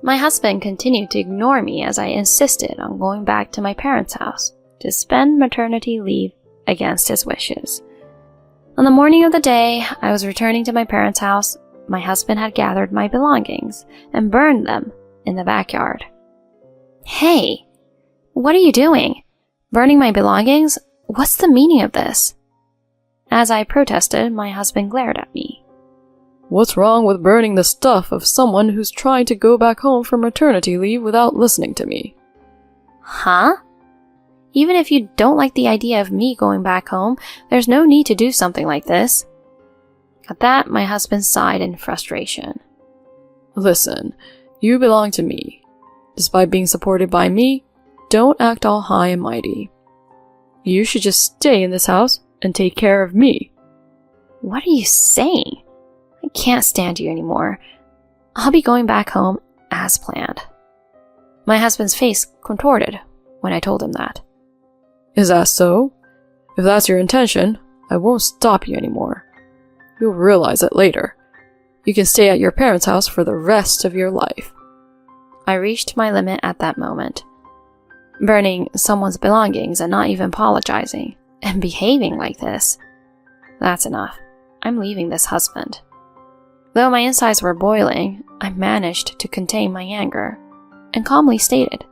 My husband continued to ignore me as I insisted on going back to my parents' house to spend maternity leave against his wishes. On the morning of the day I was returning to my parents' house, my husband had gathered my belongings and burned them in the backyard. "Hey, what are you doing? Burning my belongings? What's the meaning of this?" As I protested, my husband glared at me. "What's wrong with burning the stuff of someone who's trying to go back home from maternity leave without listening to me?" "Huh? Even if you don't like the idea of me going back home, there's no need to do something like this." At that, my husband sighed in frustration. "Listen, you belong to me. Despite being supported by me, don't act all high and mighty. You should just stay in this house and take care of me." "What are you saying? I can't stand you anymore. I'll be going back home as planned." My husband's face contorted when I told him that. "Is that so? If that's your intention, I won't stop you anymore. You'll realize it later. You can stay at your parents' house for the rest of your life." I reached my limit at that moment. Burning someone's belongings and not even apologizing, and behaving like this. That's enough. I'm leaving this husband. Though my insides were boiling, I managed to contain my anger, and calmly stated,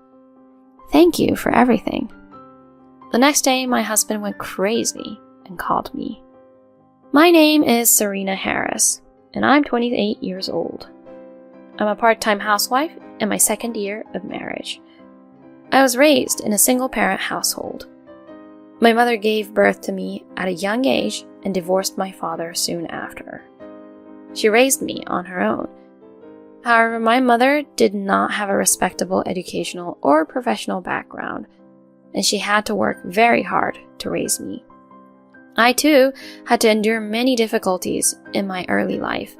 "Thank you for everything." The next day, my husband went crazy and called me. My name is Serena Harris, and I'm 28 years old. I'm a part-time housewife in my second year of marriage. I was raised in a single-parent household. My mother gave birth to me at a young age and divorced my father soon after. She raised me on her own. However, my mother did not have a respectable educational or professional background, and she had to work very hard to raise me. I too had to endure many difficulties in my early life.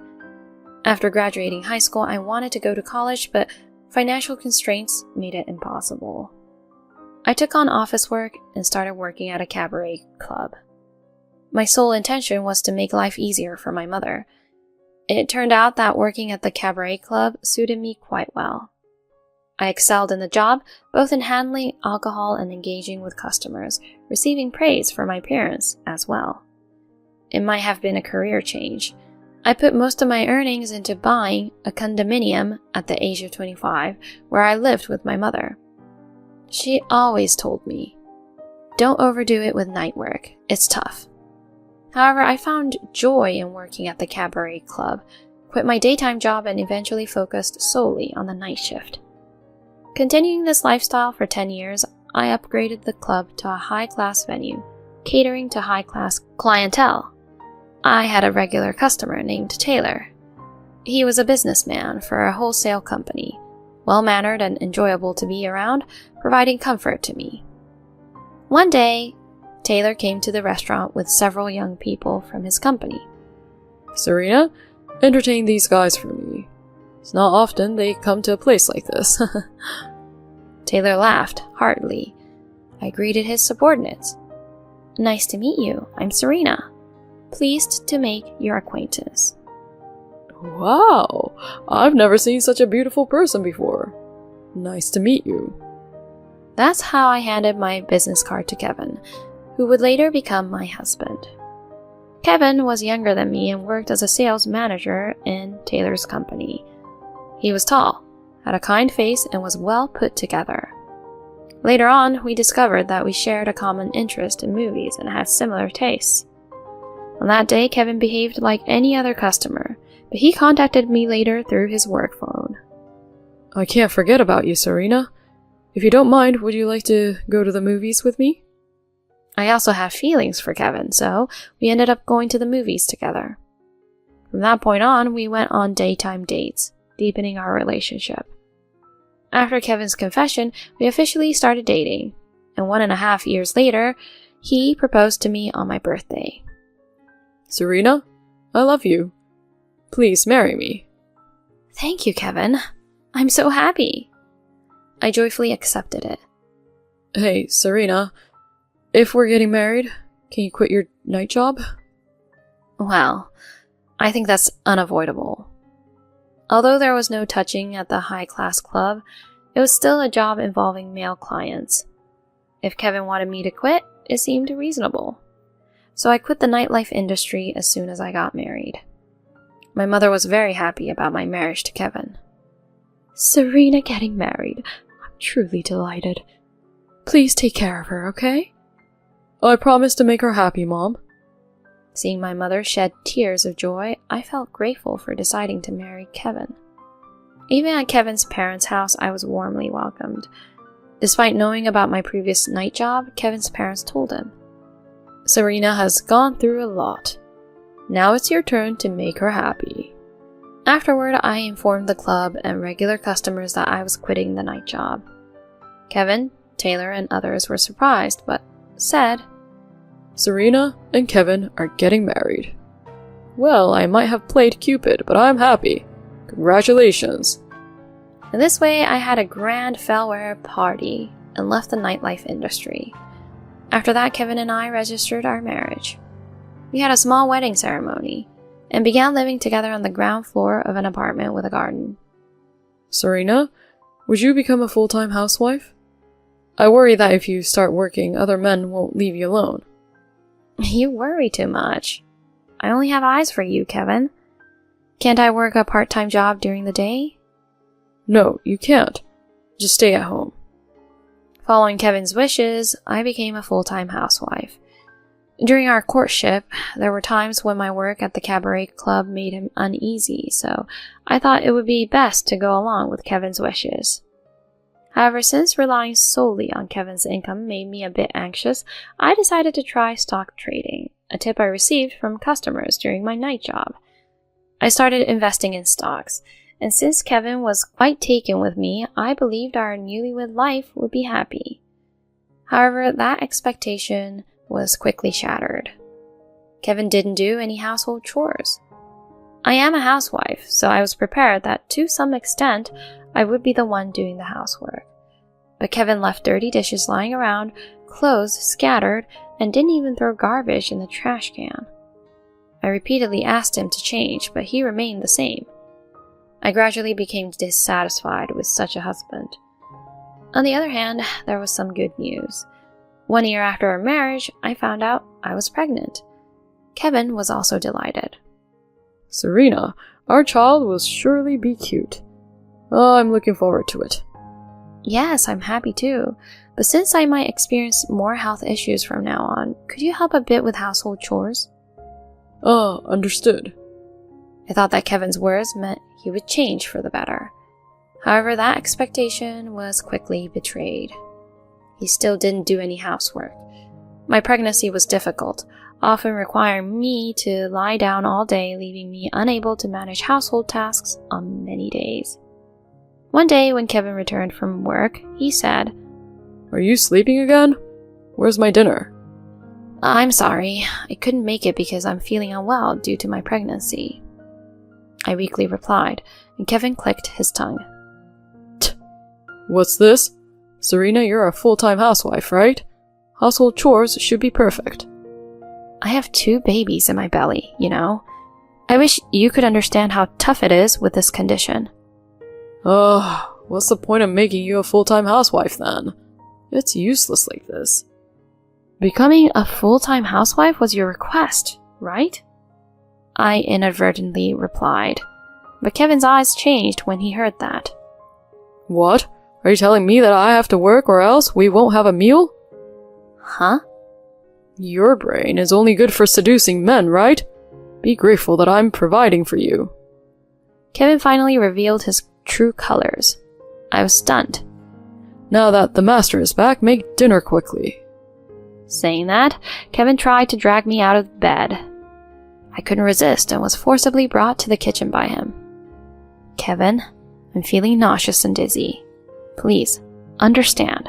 After graduating high school, I wanted to go to college, but financial constraints made it impossible. I took on office work and started working at a cabaret club. My sole intention was to make life easier for my mother. It turned out that working at the cabaret club suited me quite well. I excelled in the job, both in handling alcohol and engaging with customers, receiving praise from my parents as well. It might have been a career change. I put most of my earnings into buying a condominium at the age of 25, where I lived with my mother. She always told me, "Don't overdo it with night work, it's tough." However, I found joy in working at the cabaret club, quit my daytime job, and eventually focused solely on the night shift. Continuing this lifestyle for 10 years, I upgraded the club to a high-class venue, catering to high-class clientele. I had a regular customer named Taylor. He was a businessman for a wholesale company, well-mannered and enjoyable to be around, providing comfort to me. One day, Taylor came to the restaurant with several young people from his company. "Serena, entertain these guys for me. It's not often they come to a place like this." Taylor laughed heartily. I greeted his subordinates. "Nice to meet you. I'm Serena. Pleased to make your acquaintance." "Wow, I've never seen such a beautiful person before. Nice to meet you." That's how I handed my business card to Kevin, who would later become my husband. Kevin was younger than me and worked as a sales manager in Taylor's company. He was tall, had a kind face, and was well put together. Later on, we discovered that we shared a common interest in movies and had similar tastes. On that day, Kevin behaved like any other customer, but he contacted me later through his work phone. "I can't forget about you, Serena. If you don't mind, would you like to go to the movies with me?" I also have feelings for Kevin, so we ended up going to the movies together. From that point on, we went on daytime dates, deepening our relationship. After Kevin's confession, we officially started dating, and 1.5 years later, he proposed to me on my birthday. "Serena, I love you. Please marry me." "Thank you, Kevin. I'm so happy." I joyfully accepted it. "Hey, Serena, if we're getting married, can you quit your night job?" Well, I think that's unavoidable. Although there was no touching at the high-class club, it was still a job involving male clients. If Kevin wanted me to quit, it seemed reasonable. So I quit the nightlife industry as soon as I got married. My mother was very happy about my marriage to Kevin. Serena getting married. I'm truly delighted. Please take care of her, okay? I promise to make her happy, Mom. Seeing my mother shed tears of joy, I felt grateful for deciding to marry Kevin. Even at Kevin's parents' house, I was warmly welcomed. Despite knowing about my previous night job, Kevin's parents told him, Serena has gone through a lot. Now it's your turn to make her happy. Afterward, I informed the club and regular customers that I was quitting the night job. Kevin, Taylor, and others were surprised, but said, Serena and Kevin are getting married. Well, I might have played Cupid, but I'm happy. Congratulations. In this way, I had a grand farewell party and left the nightlife industry. After that, Kevin and I registered our marriage. We had a small wedding ceremony and began living together on the ground floor of an apartment with a garden. Serena, would you become a full-time housewife? I worry that if you start working, other men won't leave you alone. You worry too much. I only have eyes for you, Kevin. Can't I work a part-time job during the day? No, you can't. Just stay at home. Following Kevin's wishes, I became a full-time housewife. During our courtship, there were times when my work at the cabaret club made him uneasy, so I thought it would be best to go along with Kevin's wishes. However, since relying solely on Kevin's income made me a bit anxious, I decided to try stock trading, a tip I received from customers during my night job. I started investing in stocks, and since Kevin was quite taken with me, I believed our newlywed life would be happy. However, that expectation was quickly shattered. Kevin didn't do any household chores. I am a housewife, so I was prepared that to some extent I would be the one doing the housework. But Kevin left dirty dishes lying around, clothes scattered, and didn't even throw garbage in the trash can. I repeatedly asked him to change, but he remained the same. I gradually became dissatisfied with such a husband. On the other hand, there was some good news. 1 year after our marriage, I found out I was pregnant. Kevin was also delighted. Serena, our child will surely be cute. Oh, I'm looking forward to it. Yes, I'm happy too. But since I might experience more health issues from now on, could you help a bit with household chores? Understood. I thought that Kevin's words meant he would change for the better. However, that expectation was quickly betrayed. He still didn't do any housework. My pregnancy was difficult, often requiring me to lie down all day, leaving me unable to manage household tasks on many days. One day, when Kevin returned from work, he said, Are you sleeping again? Where's my dinner? I'm sorry, I couldn't make it because I'm feeling unwell due to my pregnancy. I weakly replied, and Kevin clicked his tongue. What's this? Serena, you're a full-time housewife, right? Household chores should be perfect. I have 2 babies in my belly, you know. I wish you could understand how tough it is with this condition. What's the point of making you a full-time housewife then? It's useless like this. Becoming a full-time housewife was your request, right? I inadvertently replied, but Kevin's eyes changed when he heard that. What? Are you telling me that I have to work or else we won't have a meal? Huh? Your brain is only good for seducing men, right? Be grateful that I'm providing for you. Kevin finally revealed his true colors. I was stunned. Now that the master is back, make dinner quickly. Saying that, Kevin tried to drag me out of bed. I couldn't resist and was forcibly brought to the kitchen by him. Kevin, I'm feeling nauseous and dizzy. Please, understand.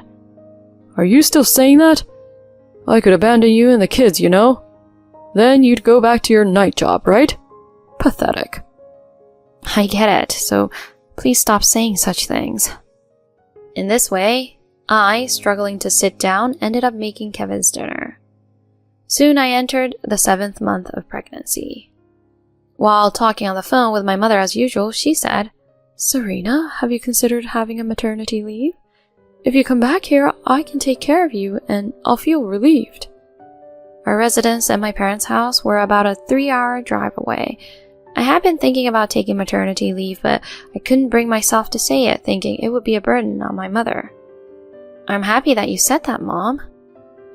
Are you still saying that? I could abandon you and the kids, you know. Then you'd go back to your night job, right? Pathetic. I get it, so please stop saying such things. In this way, I, struggling to sit down, ended up making Kevin's dinner. Soon I entered the 7th month of pregnancy. While talking on the phone with my mother as usual, she said, Serena, have you considered having a maternity leave? If you come back here, I can take care of you and I'll feel relieved. Our residence and my parents' house were about a 3-hour drive away. I had been thinking about taking maternity leave, but I couldn't bring myself to say it, thinking it would be a burden on my mother. I'm happy that you said that, Mom.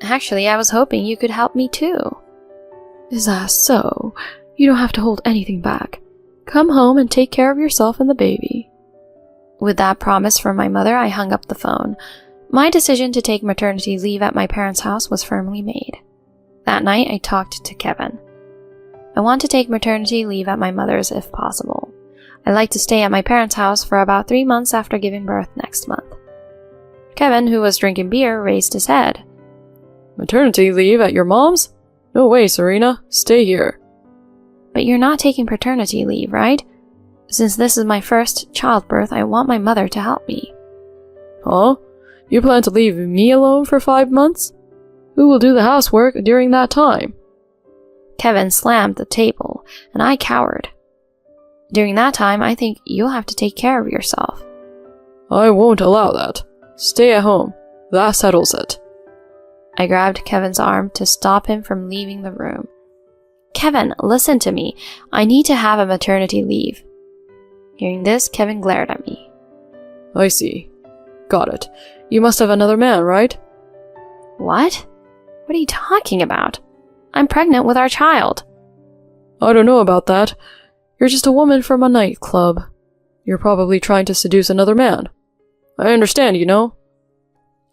Actually, I was hoping you could help me too. Is that so? You don't have to hold anything back. Come home and take care of yourself and the baby. With that promise from my mother, I hung up the phone. My decision to take maternity leave at my parents' house was firmly made. That night, I talked to Kevin. I want to take maternity leave at my mother's if possible. I'd like to stay at my parents' house for about 3 months after giving birth next month. Kevin, who was drinking beer, raised his head. Maternity leave at your mom's? No way, Serena. Stay here. But you're not taking paternity leave, right? Since this is my first childbirth, I want my mother to help me. Huh? You plan to leave me alone for 5 months? Who will do the housework during that time? Kevin slammed the table, and I cowered. During that time, I think you'll have to take care of yourself. I won't allow that. Stay at home. That settles it. I grabbed Kevin's arm to stop him from leaving the room. Kevin, listen to me. I need to have a maternity leave. Hearing this, Kevin glared at me. I see. Got it. You must have another man, right? What? What are you talking about? I'm pregnant with our child. I don't know about that. You're just a woman from a nightclub. You're probably trying to seduce another man. I understand, you know.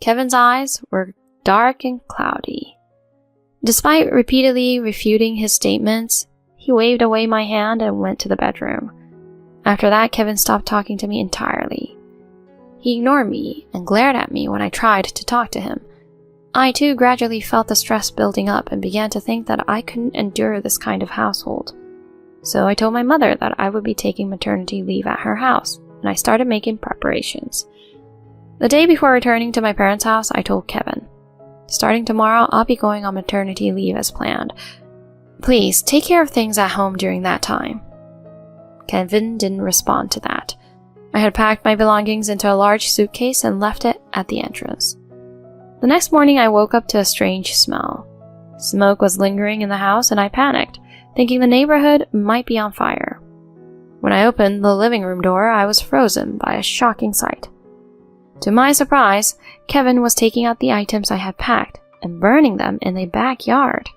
Kevin's eyes were dark and cloudy. Despite repeatedly refuting his statements, he waved away my hand and went to the bedroom. After that, Kevin stopped talking to me entirely. He ignored me and glared at me when I tried to talk to him. I too gradually felt the stress building up and began to think that I couldn't endure this kind of household. So I told my mother that I would be taking maternity leave at her house, and I started making preparations. The day before returning to my parents' house, I told Kevin, starting tomorrow, I'll be going on maternity leave as planned. Please, take care of things at home during that time. Kevin didn't respond to that. I had packed my belongings into a large suitcase and left it at the entrance. The next morning, I woke up to a strange smell. Smoke was lingering in the house, and I panicked, thinking the neighborhood might be on fire. When I opened the living room door, I was frozen by a shocking sight. To my surprise, Kevin was taking out the items I had packed and burning them in the backyard.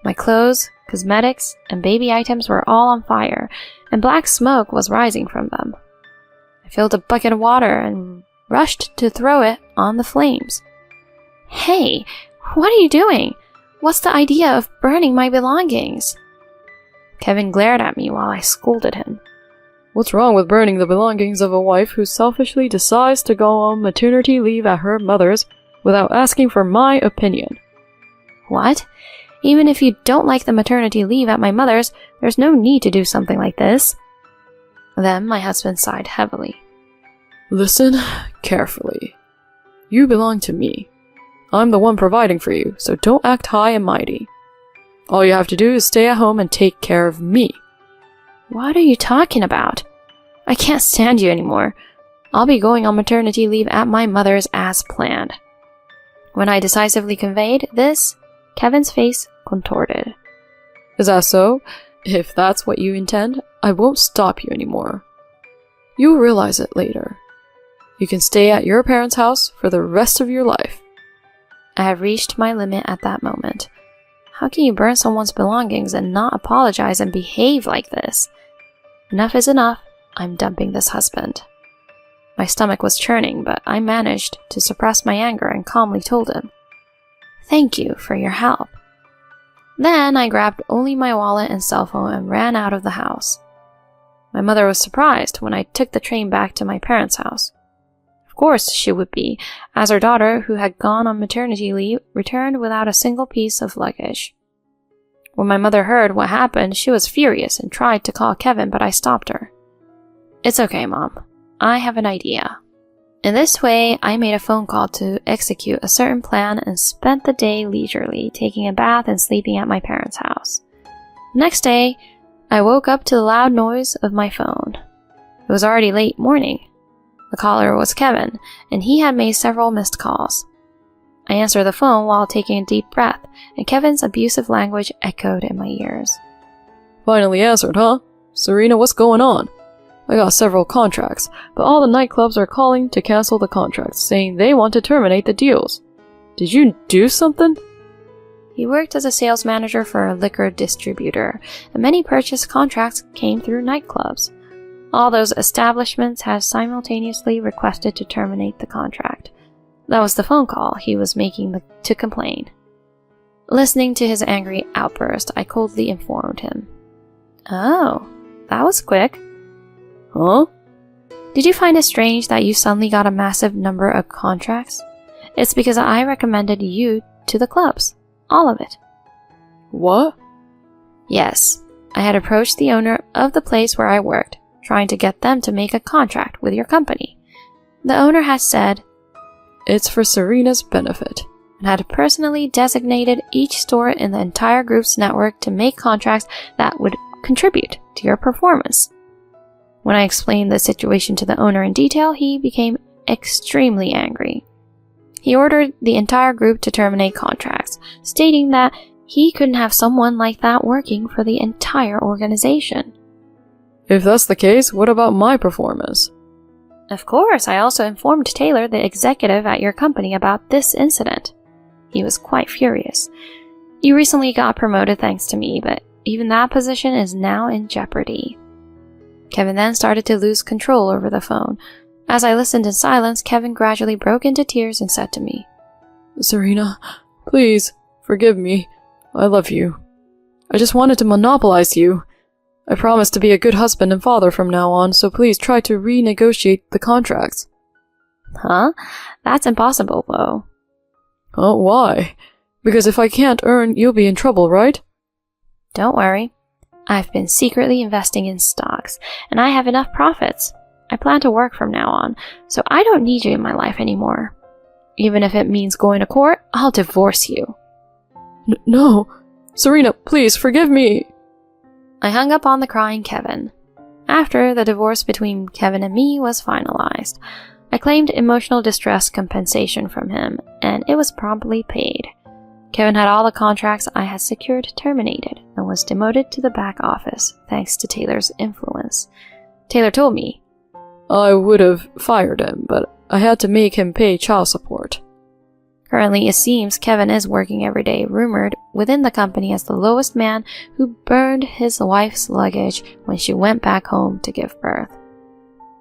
My clothes, cosmetics, and baby items were all on fire, and black smoke was rising from them. I filled a bucket of water and rushed to throw it on the flames. Hey, what are you doing? What's the idea of burning my belongings? Kevin glared at me while I scolded him. What's wrong with burning the belongings of a wife who selfishly decides to go on maternity leave at her mother's without asking for my opinion? What? Even if you don't like the maternity leave at my mother's, there's no need to do something like this. Then my husband sighed heavily. Listen carefully. You belong to me. I'm the one providing for you, so don't act high and mighty. All you have to do is stay at home and take care of me. What are you talking about? I can't stand you anymore. I'll be going on maternity leave at my mother's as planned. When I decisively conveyed this, Kevin's face contorted. Is that so? If that's what you intend, I won't stop you anymore. You'll realize it later. You can stay at your parents' house for the rest of your life. I have reached my limit at that moment. How can you burn someone's belongings and not apologize and behave like this? Enough is enough. I'm dumping this husband. My stomach was churning, but I managed to suppress my anger and calmly told him, "Thank you for your help." Then I grabbed only my wallet and cell phone and ran out of the house. My mother was surprised when I took the train back to my parents' house. Of course she would be, as her daughter, who had gone on maternity leave, returned without a single piece of luggage. When my mother heard what happened, she was furious and tried to call Kevin, but I stopped her. "It's okay, Mom. I have an idea." In this way, I made a phone call to execute a certain plan and spent the day leisurely, taking a bath and sleeping at my parents' house. The next day, I woke up to the loud noise of my phone. It was already late morning. The caller was Kevin, and he had made several missed calls. I answered the phone while taking a deep breath, and Kevin's abusive language echoed in my ears. Finally answered, huh? Serena, what's going on? I got several contracts, but all the nightclubs are calling to cancel the contracts, saying they want to terminate the deals. Did you do something? He worked as a sales manager for a liquor distributor, and many purchase contracts came through nightclubs. All those establishments had simultaneously requested to terminate the contract. That was the phone call he was making to complain. Listening to his angry outburst, I coldly informed him. Oh, that was quick. Huh? Did you find it strange that you suddenly got a massive number of contracts? It's because I recommended you to the clubs. All of it. What? Yes. I had approached the owner of the place where I worked, trying to get them to make a contract with your company. The owner had said, "It's for Serena's benefit," and had personally designated each store in the entire group's network to make contracts that would contribute to your performance. When I explained the situation to the owner in detail, he became extremely angry. He ordered the entire group to terminate contracts, stating that he couldn't have someone like that working for the entire organization. If that's the case, what about my performance? Of course, I also informed Taylor, the executive at your company, about this incident. He was quite furious. You recently got promoted thanks to me, but even that position is now in jeopardy. Kevin then started to lose control over the phone. As I listened in silence, Kevin gradually broke into tears and said to me, "Serena, please, forgive me. I love you. I just wanted to monopolize you. I promise to be a good husband and father from now on, so please try to renegotiate the contracts." Huh? That's impossible, though. Oh, why? Because if I can't earn, you'll be in trouble, right? Don't worry. I've been secretly investing in stocks, and I have enough profits. I plan to work from now on, so I don't need you in my life anymore. Even if it means going to court, I'll divorce you. No. Serena, please, forgive me. I hung up on the crying Kevin. After the divorce between Kevin and me was finalized, I claimed emotional distress compensation from him, and it was promptly paid. Kevin had all the contracts I had secured terminated and was demoted to the back office thanks to Taylor's influence. Taylor told me, "I would have fired him, but I had to make him pay child support." Currently, it seems Kevin is working every day, rumored within the company as the lowest man who burned his wife's luggage when she went back home to give birth.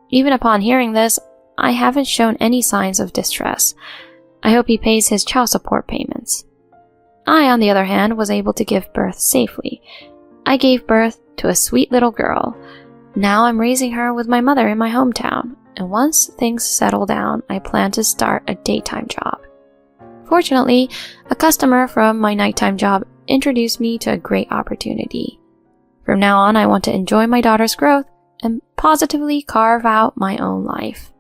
Even upon hearing this, I haven't shown any signs of distress. I hope he pays his child support payments. I, on the other hand, was able to give birth safely. I gave birth to a sweet little girl. Now I'm raising her with my mother in my hometown, and once things settle down, I plan to start a daytime job. Fortunately, a customer from my nighttime job introduced me to a great opportunity. From now on, I want to enjoy my daughter's growth and positively carve out my own life.